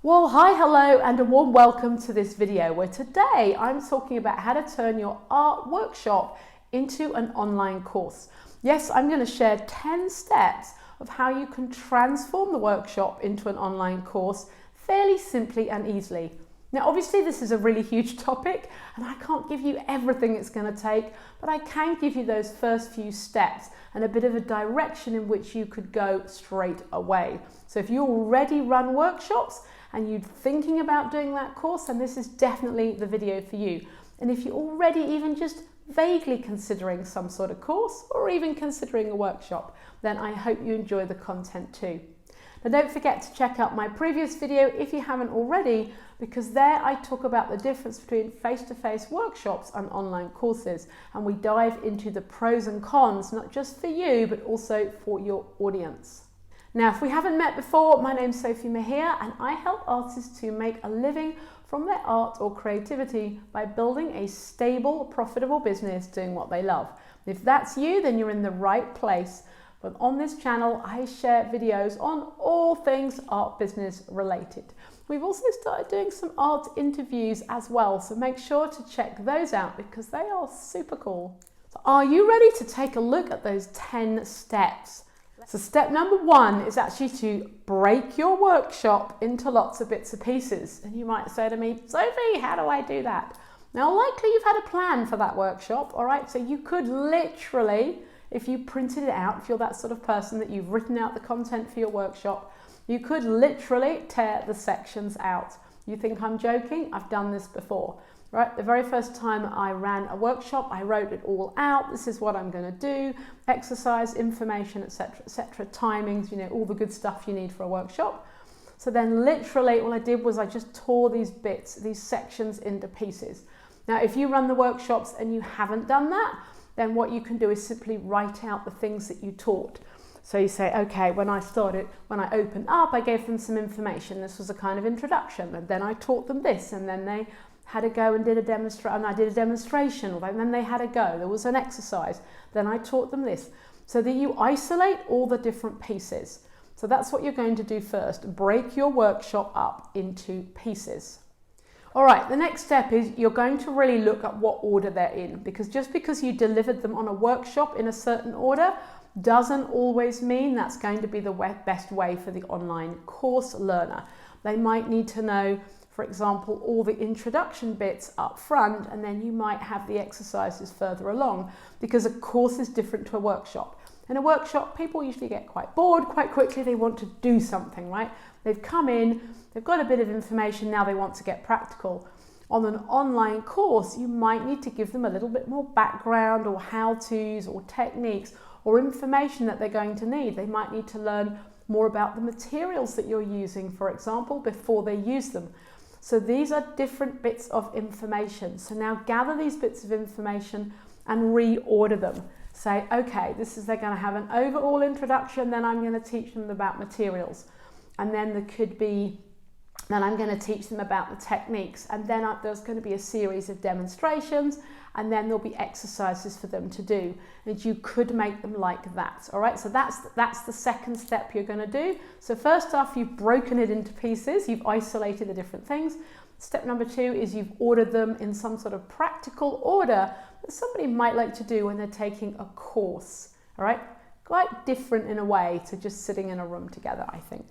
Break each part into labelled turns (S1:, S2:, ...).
S1: Well, hi, hello, and a warm welcome to this video where today I'm talking about how to turn your art workshop into an online course. Yes, I'm going to share 10 steps of how you can transform the workshop into an online course fairly simply and easily. Now, obviously, this is a really huge topic and I can't give you everything it's going to take, but I can give you those first few steps and a bit of a direction in which you could go straight away. So if you already run workshops and you're thinking about doing that course, then this is definitely the video for you. And if you're already even just vaguely considering some sort of course or even considering a workshop, then I hope you enjoy the content too. Now, don't forget to check out my previous video if you haven't already, because there I talk about the difference between face-to-face workshops and online courses, and we dive into the pros and cons, not just for you, but also for your audience. Now, if we haven't met before, my name's Sophie Mahir, and I help artists to make a living from their art or creativity by building a stable, profitable business doing what they love. If that's you, then you're in the right place. But on this channel, I share videos on all things art business related. We've also started doing some art interviews as well, so make sure to check those out because they are super cool. So are you ready to take a look at those 10 steps? So step number 1 is actually to break your workshop into lots of bits and pieces. And you might say to me, Sophie, how do I do that? Now, likely you've had a plan for that workshop, all right? So you could literally, if you printed it out, if you're that sort of person that you've written out the content for your workshop, you could literally tear the sections out. You think I'm joking? I've done this before, right? The very first time I ran a workshop, I wrote it all out. This is what I'm going to do, exercise, information, etc., timings, you know, all the good stuff you need for a workshop. So then literally all I did was I just tore these bits, these sections into pieces. Now, if you run the workshops and you haven't done that, then what you can do is simply write out the things that you taught. So you say, okay, when I opened up, I gave them some information. This was a kind of introduction, and then I taught them this, and then they had a go and did a demonstration, and I did a demonstration, and then they had a go. There was an exercise. Then I taught them this. So that you isolate all the different pieces. So that's what you're going to do first. Break your workshop up into pieces. All right, the next step is you're going to really look at what order they're in, because just because you delivered them on a workshop in a certain order doesn't always mean that's going to be the best way for the online course learner. They might need to know, for example, all the introduction bits up front, and then you might have the exercises further along, because a course is different to a workshop. In a workshop, people usually get quite bored quite quickly. They want to do something, right? They've come in, they've got a bit of information, now they want to get practical. On an online course, you might need to give them a little bit more background or how-tos or techniques or information that they're going to need. They might need to learn more about the materials that you're using, for example, before they use them. So these are different bits of information. So now gather these bits of information and reorder them. Say, okay, they're going to have an overall introduction, then I'm going to teach them about materials. And then I'm going to teach them about the techniques. And then there's going to be a series of demonstrations, and then there'll be exercises for them to do. And you could make them like that. All right, so that's the second step you're going to do. So first off, you've broken it into pieces. You've isolated the different things. Step number 2 is you've ordered them in some sort of practical order that somebody might like to do when they're taking a course. All right, quite different in a way to just sitting in a room together, I think.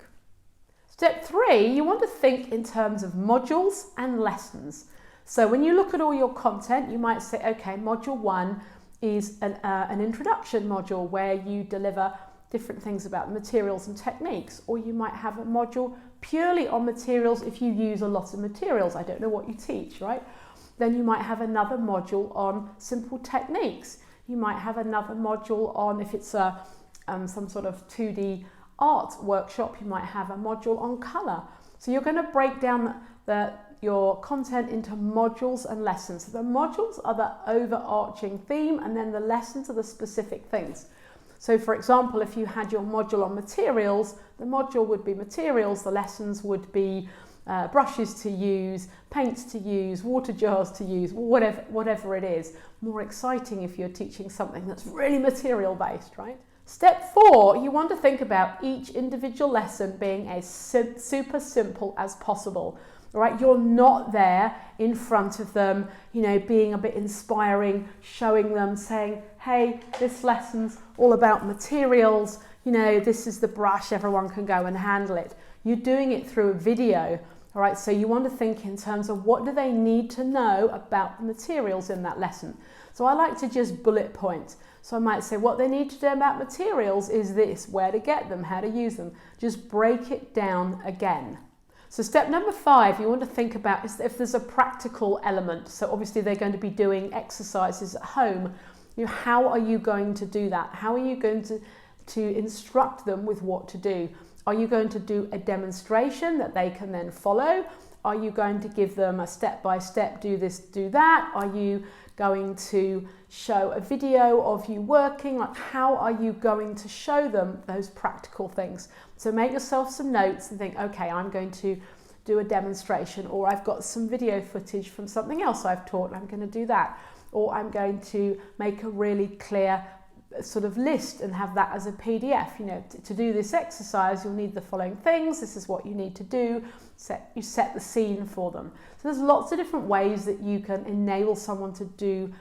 S1: Step 3, you want to think in terms of modules and lessons. So when you look at all your content, you might say, okay, module 1 is an introduction module where you deliver different things about materials and techniques, or you might have a module purely on materials if you use a lot of materials. I don't know what you teach, right? Then you might have another module on simple techniques. You might have another module on, if it's some sort of 2D art workshop, you might have a module on colour. So you're going to break down your content into modules and lessons. So the modules are the overarching theme, and then the lessons are the specific things. So for example, if you had your module on materials, the module would be materials, the lessons would be brushes to use, paints to use, water jars to use, whatever it is. More exciting if you're teaching something that's really material based, right? Step 4, you want to think about each individual lesson being as super simple as possible. All right, you're not there in front of them, being a bit inspiring, showing them, saying, hey, this lesson's all about materials, this is the brush, everyone can go and handle it. You're doing it through a video. All right, so you want to think in terms of what do they need to know about the materials in that lesson. So I like to just bullet point. So I might say what they need to know about materials is this, where to get them, how to use them. Just break it down again. So step number 5, you want to think about is if there's a practical element. So obviously they're going to be doing exercises at home. How are you going to do that? How are you going to instruct them with what to do? Are you going to do a demonstration that they can then follow? Are you going to give them a step-by-step, do this, do that? Are you going to show a video of you working? Like, how are you going to show them those practical things? So make yourself some notes and think, okay, I'm going to do a demonstration, or I've got some video footage from something else I've taught, I'm going to do that. Or I'm going to make a really clear sort of list and have that as a PDF. To do this exercise, you'll need the following things. This is what you need to do. You set the scene for them. So there's lots of different ways that you can enable someone to do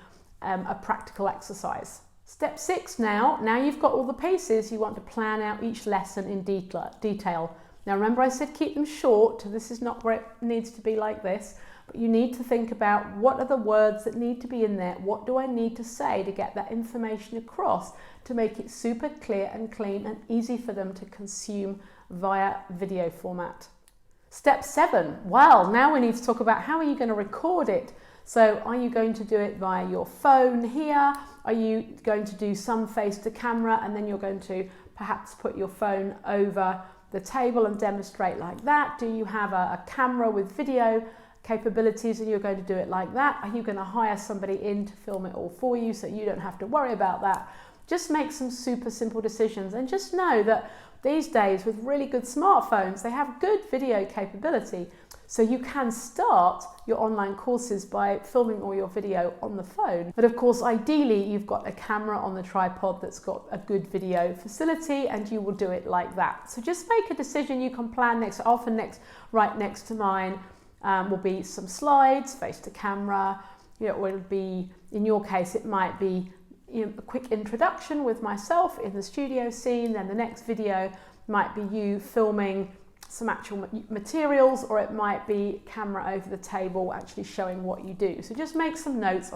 S1: a practical exercise. Step 6 now you've got all the pieces, you want to plan out each lesson in detail. Now remember I said keep them short, this is not where it needs to be like this, but you need to think about what are the words that need to be in there, what do I need to say to get that information across to make it super clear and clean and easy for them to consume via video format. Step 7, well, now we need to talk about how are you going to record it. So are you going to do it via your phone here? Are you going to do some face to camera and then you're going to perhaps put your phone over the table and demonstrate like that? Do you have a camera with video capabilities and you're going to do it like that? Are you going to hire somebody in to film it all for you so you don't have to worry about that? Just make some super simple decisions and just know that these days with really good smartphones, they have good video capability. So you can start your online courses by filming all your video on the phone. But of course, ideally, you've got a camera on the tripod that's got a good video facility and you will do it like that. So just make a decision. You can plan right next to mine will be some slides, face to camera. It will be, in your case, it might be a quick introduction with myself in the studio scene. Then the next video might be you filming some actual materials, or it might be camera over the table actually showing what you do. So just make some notes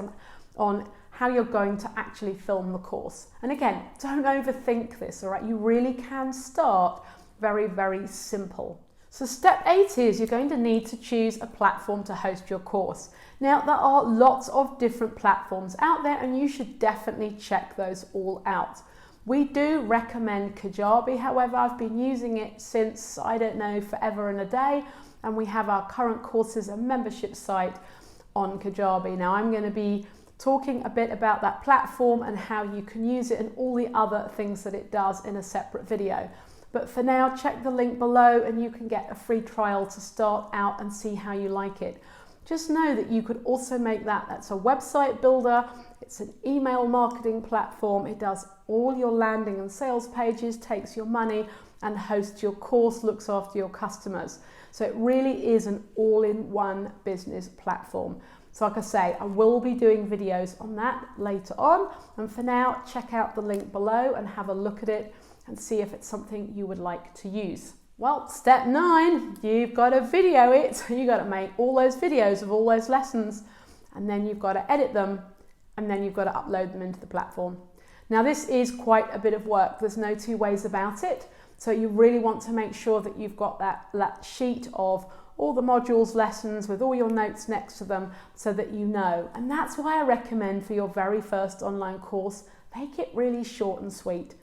S1: on how you're going to actually film the course. And again, don't overthink this, all right? You really can start very, very simple. So step 8 is you're going to need to choose a platform to host your course. Now, there are lots of different platforms out there and you should definitely check those all out. We do recommend Kajabi, however, I've been using it since, I don't know, forever and a day, and we have our current courses and membership site on Kajabi. Now, I'm going to be talking a bit about that platform and how you can use it and all the other things that it does in a separate video. But for now, check the link below and you can get a free trial to start out and see how you like it. Just know that you could also make that's a website builder, it's an email marketing platform, it does all your landing and sales pages, takes your money and hosts your course, looks after your customers. So it really is an all-in-one business platform. So like I say, I will be doing videos on that later on. And for now, check out the link below and have a look at it and see if it's something you would like to use. Well, step 9, you've got to video it. You've got to make all those videos of all those lessons, and then you've got to edit them, and then you've got to upload them into the platform. Now, this is quite a bit of work. There's no two ways about it. So you really want to make sure that you've got that sheet of all the modules, lessons with all your notes next to them so that you know. And that's why I recommend for your very first online course, make it really short and sweet.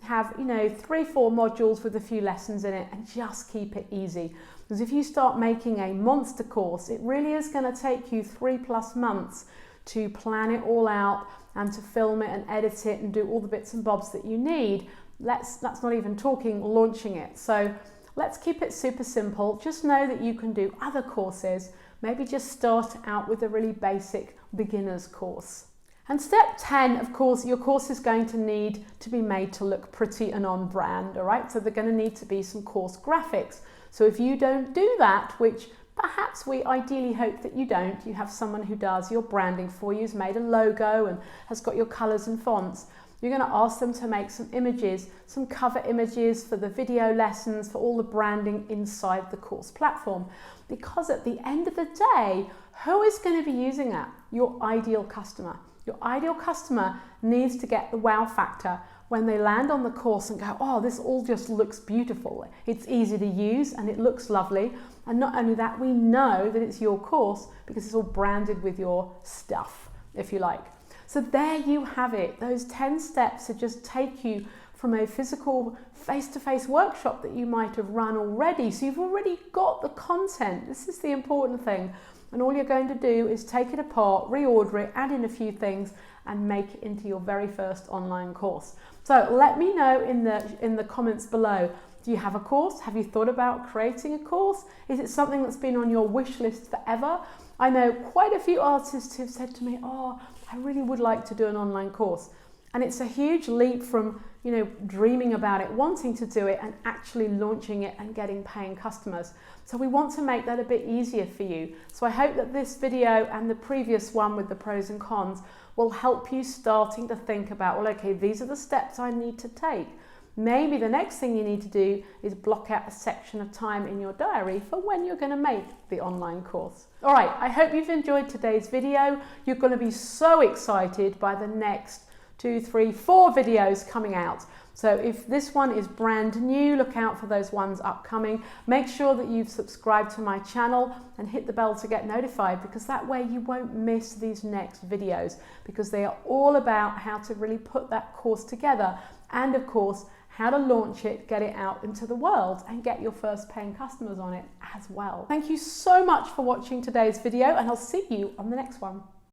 S1: Have 3-4 modules with a few lessons in it and just keep it easy. Because if you start making a monster course, it really is going to take you 3+ months to plan it all out and to film it and edit it and do all the bits and bobs that you need. That's not even talking launching it. So let's keep it super simple. Just know that you can do other courses. Maybe just start out with a really basic beginner's course. And step 10, of course, your course is going to need to be made to look pretty and on brand, all right? So they're going to need to be some course graphics. So if you don't do that, which perhaps we ideally hope that you don't, you have someone who does your branding for you, has made a logo and has got your colors and fonts, you're going to ask them to make some images, some cover images for the video lessons, for all the branding inside the course platform. Because at the end of the day, who is going to be using that? Your ideal customer. Your ideal customer needs to get the wow factor when they land on the course and go, oh, this all just looks beautiful. It's easy to use and it looks lovely. And not only that, we know that it's your course because it's all branded with your stuff, if you like. So there you have it. Those 10 steps to just take you from a physical face-to-face workshop that you might have run already. So you've already got the content. This is the important thing. And all you're going to do is take it apart, reorder it, add in a few things and make it into your very first online course. So let me know in the comments below. Do you have a course? Have you thought about creating a course? Is it something that's been on your wish list forever? I know quite a few artists who've said to me, oh, I really would like to do an online course. And it's a huge leap from, dreaming about it, wanting to do it and actually launching it and getting paying customers. So we want to make that a bit easier for you. So I hope that this video and the previous one with the pros and cons will help you starting to think about, well, okay, these are the steps I need to take. Maybe the next thing you need to do is block out a section of time in your diary for when you're going to make the online course. All right, I hope you've enjoyed today's video. You're going to be so excited by the next 2, 3, 4 videos coming out. So if this one is brand new, look out for those ones upcoming. Make sure that you've subscribed to my channel and hit the bell to get notified, because that way you won't miss these next videos, because they are all about how to really put that course together and, of course, how to launch it, get it out into the world and get your first paying customers on it as well. Thank you so much for watching today's video, and I'll see you on the next one.